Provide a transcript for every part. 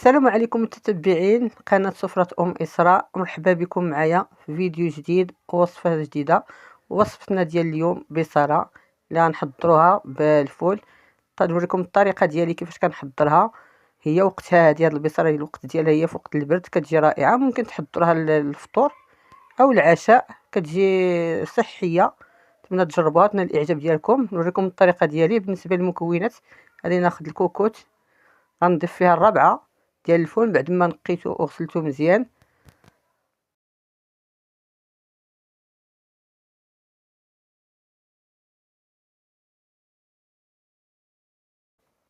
السلام عليكم متتبعين قناة سفرة إسراء، مرحبا بكم معايا في فيديو جديد ووصفة جديدة. وصفتنا ديال اليوم بصرة اللي غنحضروها بالفول. غنوريكم الطريقة ديالي كيفاش كنحضرها. هي وقتها هذه البصرة الوقت ديالها هي في وقت البرد كتجي رائعة، ممكن تحضروها للفطور او العشاء، كتجي صحية. نتمنى تجربوها تنال الاعجاب ديالكم. نوريكم الطريقة ديالي. بالنسبة للمكونات غادي ناخذ الكوكوت، غنضيف فيها الربعة ديال الفول بعد ما نقيته وغسلته مزيان.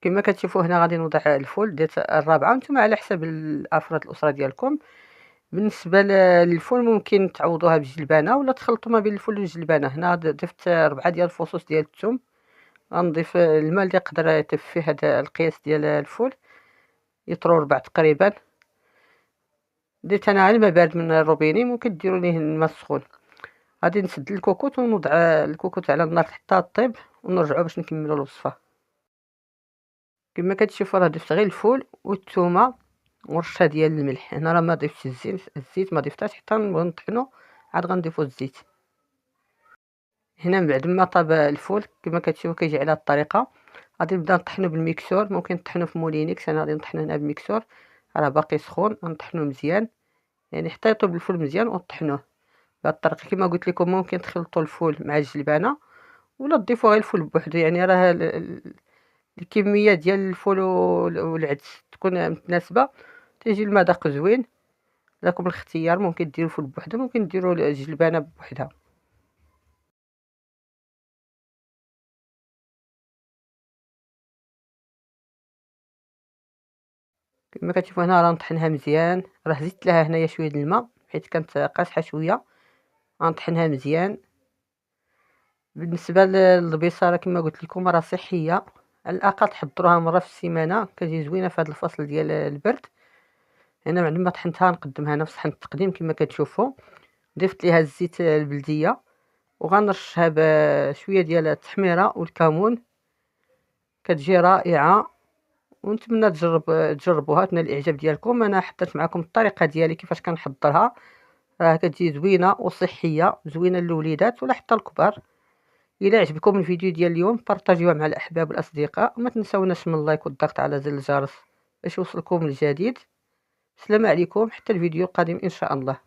كما كتشوفوا هنا غادي نوضع الفول ديال الرابعه، نتوما على حسب افراد الاسره ديالكم. بالنسبه للفول ممكن تعوضوها بالجلبانه ولا تخلطوا ما بين الفول والجلبانه. هنا ضفت 4 ديال الفصوص ديال الثوم. غنضيف الماء اللي يقدر يتفي هذا القياس ديال الفول، يطرو ربع تقريبا. درت انا الماء بارد من الروبيني، ممكن ديروا ليه الماء السخون. غادي نسد الكوكوت ونوضع الكوكوت على النار حتى طيب، ونرجعوا باش نكملوا الوصفه. كما كتشوفوا راه ضفت غير الفول والثومه ورشه ديال الملح. هنا راه ما ضفتش الزيت ما ضفتهاش حتى نبغيو نطحنوا، عاد غنضيفوا الزيت. هنا من بعد ما طاب الفول كما كتشوفوا كيجي على هذه الطريقه. غادي نبدا نطحنوا بالميكسور، ممكن تطحنوا في مولينيكس، انا غادي نطحنوا هنا بالميكسور، راه باقي سخون. غنطحنوا مزيان يعني حتى يطيب الفول مزيان وطحنوه بهذه الطريقه. كما قلت لكم ممكن تخلطوا الفول مع الجلبانه ولا تضيفوا غير الفول بوحدو، يعني راه الكميه ديال الفول والعدس تكون متناسبه، تيجي المذاق زوين. لكم الاختيار، ممكن ديروا الفول بوحدو، ممكن ديروا الجلبانه بوحدها. كما كتشوفوا هنا راه نطحنها مزيان، راه زدت لها هنايا شويه د الماء حيت كانت قاصحه شويه. غنطحنها مزيان. بالنسبه للبصاره كما قلت لكم راه صحيه، على الاقل تحضروها مره في السيمانه، كتجي زوينه في هذا الفصل ديال البرد. هنا بعد ما طحنتها نقدمها هنا في صحن التقديم. كما كتشوفوا ضفت ليها الزيت البلديه، وغنرشها بشويه ديال التحميره والكمون، كتجي رائعه. ونتمنى تجربوها تنال الاعجاب ديالكم. انا حطيت معكم الطريقه ديالي كيفاش كنحضرها، راه كتجي زوينه وصحيه، زوينه للوليدات ولا حتى الكبار. الى عجبكم الفيديو ديال اليوم بارطاجيوه مع الاحباب والاصدقاء، وما تنساوناش من اللايك والضغط على زر الجرس باش يوصلكم الجديد. السلام عليكم، حتى الفيديو القادم ان شاء الله.